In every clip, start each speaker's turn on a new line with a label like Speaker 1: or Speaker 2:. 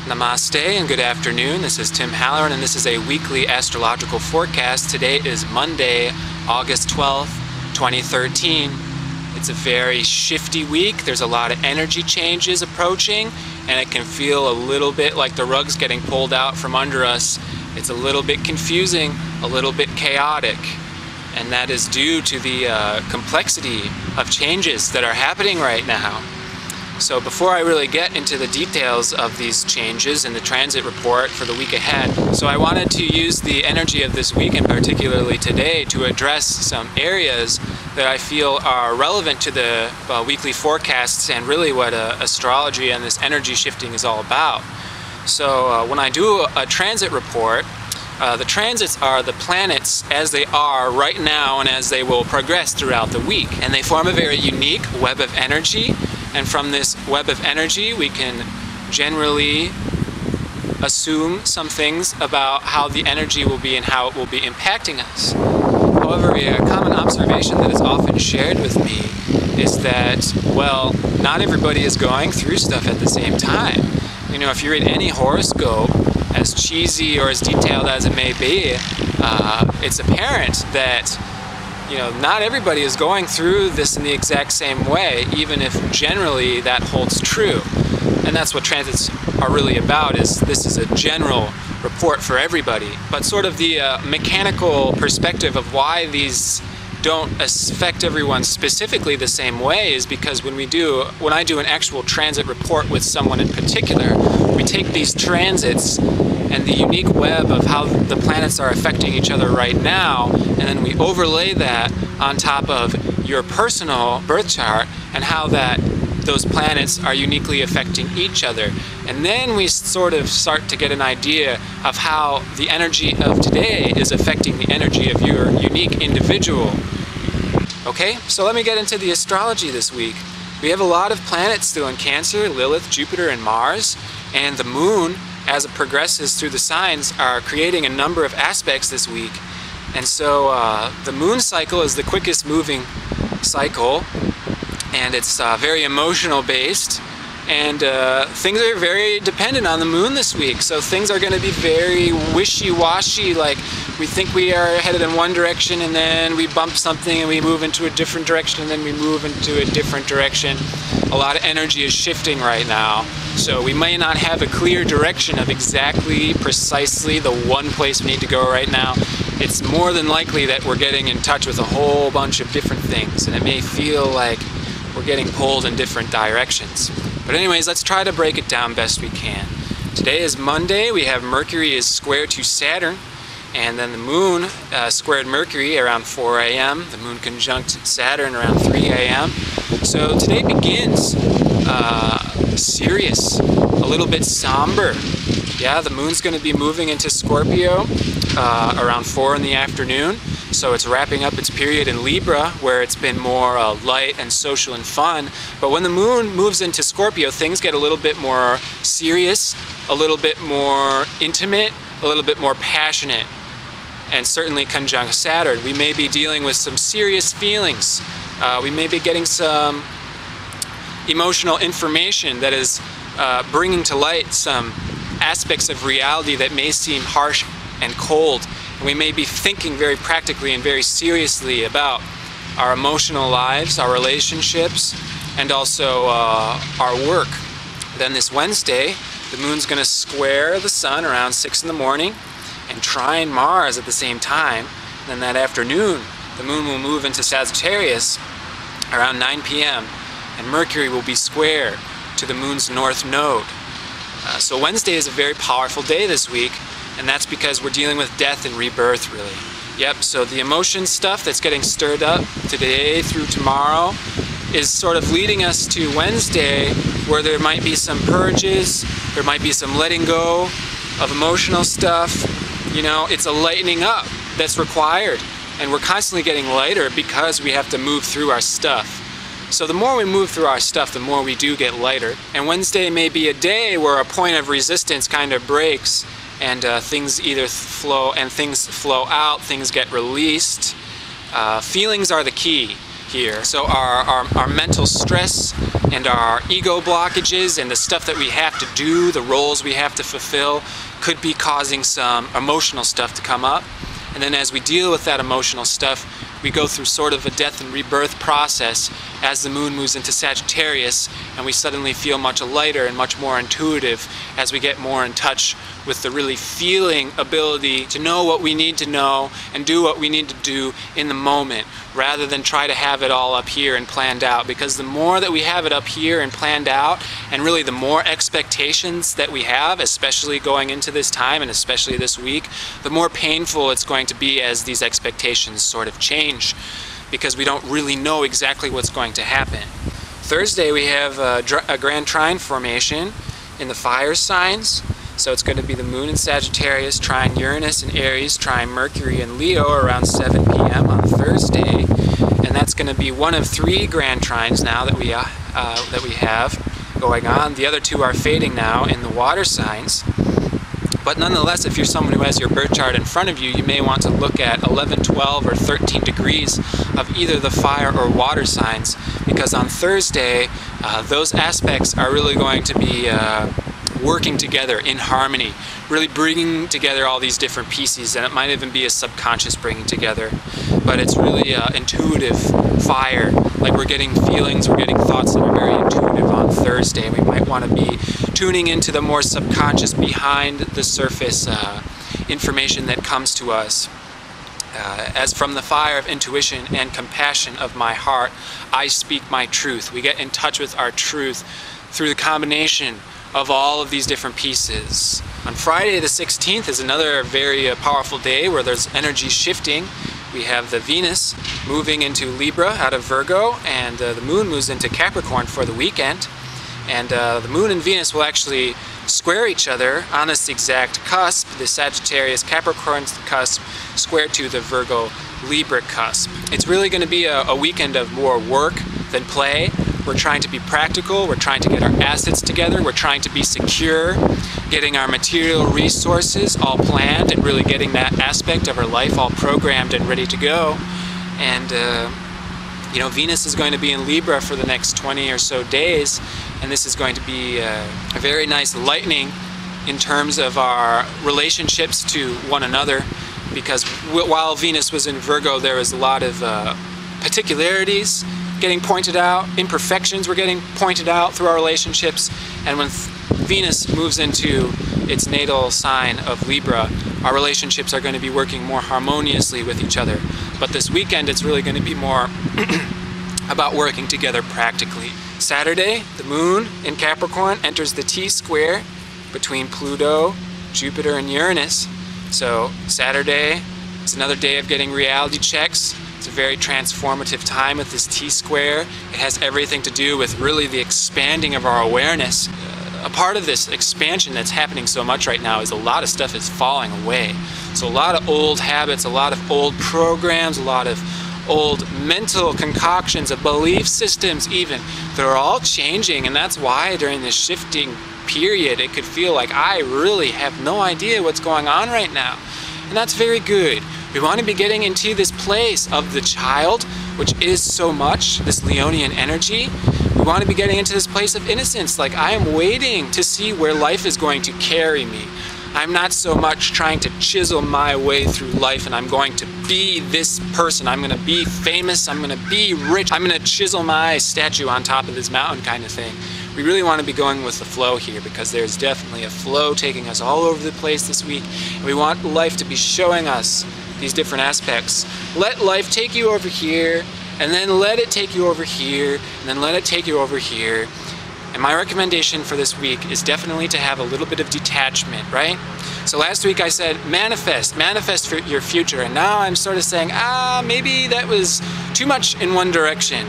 Speaker 1: Namaste and good afternoon. This is Tim Halloran and this is a weekly astrological forecast. Today is Monday, August 12th, 2013. It's a very shifty week. There's a lot of energy changes approaching and it can feel a little bit like the rug's getting pulled out from under us. It's a little bit confusing, a little bit chaotic, and that is due to the complexity of changes that are happening right now. So before I really get into the details of these changes in the transit report for the week ahead, so I wanted to use the energy of this week, and particularly today, to address some areas that I feel are relevant to the weekly forecasts and really what astrology and this energy shifting is all about. So when I do a transit report, the transits are the planets as they are right now and as they will progress throughout the week. And they form a very unique web of energy. And from this web of energy, we can generally assume some things about how the energy will be and how it will be impacting us. However, a common observation that is often shared with me is that, well, not everybody is going through stuff at the same time. You know, if you read any horoscope, as cheesy or as detailed as it may be, it's apparent that not everybody is going through this in the exact same way, even if generally that holds true. And that's what transits are really about, is this is a general report for everybody. But sort of the mechanical perspective of why these don't affect everyone specifically the same way is because when I do an actual transit report with someone in particular, we take these transits and the unique web of how the planets are affecting each other right now, and then we overlay that on top of your personal birth chart and how those planets are uniquely affecting each other. And then we sort of start to get an idea of how the energy of today is affecting the energy of your unique individual. Okay, so let me get into the astrology this week. We have a lot of planets still in Cancer: Lilith, Jupiter, and Mars, and the moon, as it progresses through the signs, are creating a number of aspects this week. And so the moon cycle is the quickest moving cycle, and it's very emotional based, and things are very dependent on the moon this week. So things are going to be very wishy-washy, like we think we are headed in one direction and then we bump something and we move into a different direction and then we move into a different direction. A lot of energy is shifting right now. So we may not have a clear direction of exactly, precisely the one place we need to go right now. It's more than likely that we're getting in touch with a whole bunch of different things, and it may feel like we're getting pulled in different directions. But anyways, let's try to break it down best we can. Today is Monday. We have Mercury is square to Saturn, and then the moon squared Mercury around 4 a.m. The moon conjunct Saturn around 3 a.m. So today begins serious, a little bit somber. Yeah, the moon's going to be moving into Scorpio around 4 in the afternoon. So it's wrapping up its period in Libra, where it's been more light and social and fun. But when the moon moves into Scorpio, things get a little bit more serious, a little bit more intimate, a little bit more passionate. And certainly conjunct Saturn, we may be dealing with some serious feelings. We may be getting some emotional information that is bringing to light some aspects of reality that may seem harsh and cold. And we may be thinking very practically and very seriously about our emotional lives, our relationships, and also our work. Then this Wednesday, the moon's going to square the sun around 6 in the morning and trine Mars at the same time. And then that afternoon, the moon will move into Sagittarius around 9 p.m. and Mercury will be square to the moon's north node. So Wednesday is a very powerful day this week, and that's because we're dealing with death and rebirth, really. Yep, so the emotion stuff that's getting stirred up today through tomorrow is sort of leading us to Wednesday, where there might be some purges, there might be some letting go of emotional stuff. You know, it's a lightening up that's required, and we're constantly getting lighter because we have to move through our stuff. So the more we move through our stuff, the more we do get lighter. And Wednesday may be a day where a point of resistance kind of breaks, and things either flow out, things get released. Feelings are the key. here. So our mental stress and our ego blockages and the stuff that we have to do, the roles we have to fulfill, could be causing some emotional stuff to come up. And then as we deal with that emotional stuff, we go through sort of a death and rebirth process as the moon moves into Sagittarius, and we suddenly feel much lighter and much more intuitive as we get more in touch with the really feeling ability to know what we need to know and do what we need to do in the moment, rather than try to have it all up here and planned out. Because the more that we have it up here and planned out, and really the more expectations that we have, especially going into this time and especially this week, the more painful it's going to be as these expectations sort of change, because we don't really know exactly what's going to happen. Thursday we have a grand trine formation in the fire signs. So it's going to be the moon in Sagittarius, trine Uranus in Aries, trine Mercury in Leo around 7 p.m. on Thursday. And that's going to be one of 3 grand trines now that we have going on. The other 2 are fading now in the water signs. But nonetheless, if you're someone who has your birth chart in front of you, you may want to look at 11, 12, or 13 degrees of either the fire or water signs, because on Thursday, those aspects are really going to be working together in harmony, really bringing together all these different pieces, and it might even be a subconscious bringing together, but it's really intuitive fire. Like, we're getting feelings, we're getting thoughts that are very intuitive on Thursday. We might want to be tuning into the more subconscious, behind the surface information that comes to us. As from the fire of intuition and compassion of my heart, I speak my truth. We get in touch with our truth through the combination of all of these different pieces. On Friday the 16th is another very powerful day where there's energy shifting. We have the Venus moving into Libra out of Virgo, and the moon moves into Capricorn for the weekend. And the moon and Venus will actually square each other on this exact cusp, the Sagittarius Capricorn cusp, square to the Virgo Libra cusp. It's really going to be a weekend of more work than play. We're trying to be practical, we're trying to get our assets together, we're trying to be secure, getting our material resources all planned and really getting that aspect of our life all programmed and ready to go. And you know, Venus is going to be in Libra for the next 20 or so days, and this is going to be a very nice lightening in terms of our relationships to one another, because while Venus was in Virgo, there was a lot of particularities getting pointed out, imperfections were getting pointed out through our relationships, and when Venus moves into its natal sign of Libra, our relationships are going to be working more harmoniously with each other. But this weekend it's really going to be more about working together practically. Saturday, the moon in Capricorn enters the T-square between Pluto, Jupiter, and Uranus. So Saturday is another day of getting reality checks. It's a very transformative time with this T-square. It has everything to do with really the expanding of our awareness. A part of this expansion that's happening so much right now is a lot of stuff is falling away. So a lot of old habits, a lot of old programs, a lot of old mental concoctions of belief systems even, they're all changing, and that's why during this shifting period it could feel like I really have no idea what's going on right now. And that's very good. We want to be getting into this place of the child, which is so much, this Leonian energy. We want to be getting into this place of innocence, like I am waiting to see where life is going to carry me. I'm not so much trying to chisel my way through life and I'm going to be this person, I'm going to be famous, I'm going to be rich, I'm going to chisel my statue on top of this mountain kind of thing. We really want to be going with the flow here, because there's definitely a flow taking us all over the place this week, and we want life to be showing us these different aspects. Let life take you over here, and then let it take you over here, and then let it take you over here. And my recommendation for this week is definitely to have a little bit of detachment, right? So last week I said manifest for your future, and now I'm sort of saying, maybe that was too much in one direction.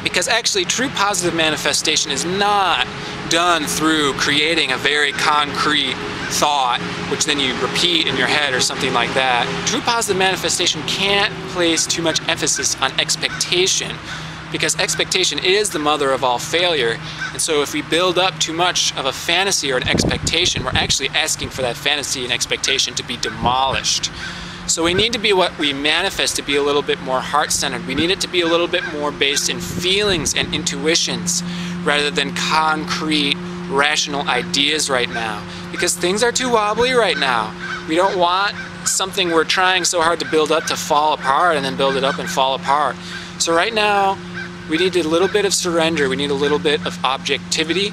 Speaker 1: Because actually true positive manifestation is not done through creating a very concrete thought, which then you repeat in your head or something like that. True positive manifestation can't place too much emphasis on expectation, because expectation is the mother of all failure. And so if we build up too much of a fantasy or an expectation, we're actually asking for that fantasy and expectation to be demolished. So we need to be what we manifest to be a little bit more heart-centered. We need it to be a little bit more based in feelings and intuitions rather than concrete, rational ideas right now. Because things are too wobbly right now. We don't want something we're trying so hard to build up to fall apart and then build it up and fall apart. So right now, we need a little bit of surrender. We need a little bit of objectivity.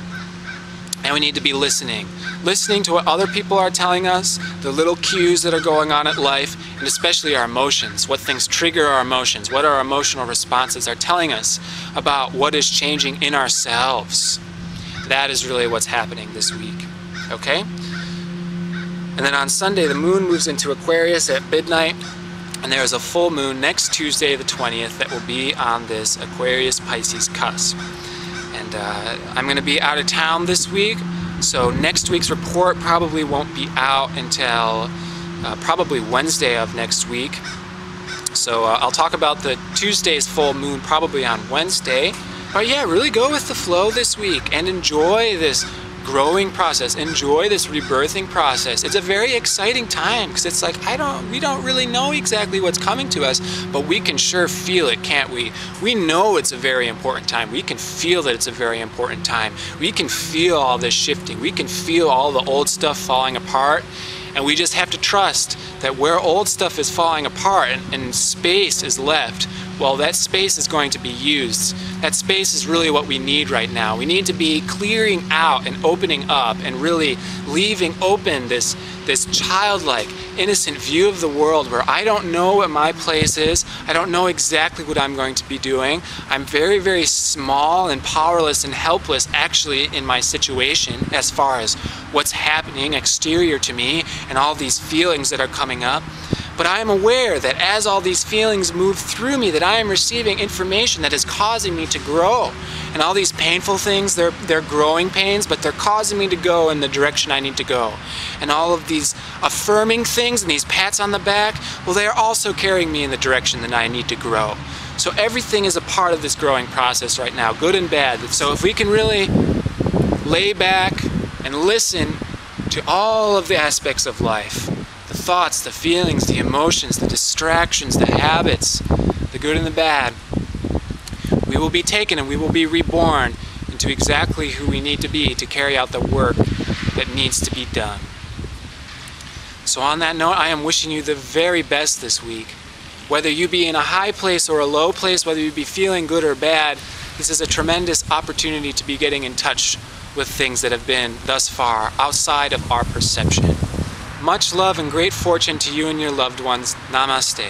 Speaker 1: And we need to be listening. Listening to what other people are telling us, the little cues that are going on in life, and especially our emotions, what things trigger our emotions, what our emotional responses are telling us about what is changing in ourselves. That is really what's happening this week, okay? And then on Sunday, the moon moves into Aquarius at midnight, and there is a full moon next Tuesday, the 20th, that will be on this Aquarius-Pisces cusp. And I'm going to be out of town this week, so next week's report probably won't be out until probably Wednesday of next week. So I'll talk about the Tuesday's full moon probably on Wednesday. But yeah, really go with the flow this week and enjoy this growing process. Enjoy this rebirthing process. It's a very exciting time because it's like we don't really know exactly what's coming to us, but we can sure feel it, can't we? We know it's a very important time. We can feel that it's a very important time. We can feel all this shifting. We can feel all the old stuff falling apart, and we just have to trust that where old stuff is falling apart and space is left, well, that space is going to be used. That space is really what we need right now. We need to be clearing out and opening up and really leaving open this childlike, innocent view of the world where I don't know what my place is. I don't know exactly what I'm going to be doing. I'm very, very small and powerless and helpless actually in my situation as far as what's happening exterior to me and all these feelings that are coming up. But I am aware that as all these feelings move through me, that I am receiving information that is causing me to grow. And all these painful things, they're growing pains, but they're causing me to go in the direction I need to go. And all of these affirming things and these pats on the back, well, they are also carrying me in the direction that I need to grow. So everything is a part of this growing process right now, good and bad. So if we can really lay back and listen to all of the aspects of life, the thoughts, the feelings, the emotions, the distractions, the habits, the good and the bad, we will be taken and we will be reborn into exactly who we need to be to carry out the work that needs to be done. So on that note, I am wishing you the very best this week. Whether you be in a high place or a low place, whether you be feeling good or bad, this is a tremendous opportunity to be getting in touch with things that have been thus far outside of our perception. Much love and great fortune to you and your loved ones. Namaste.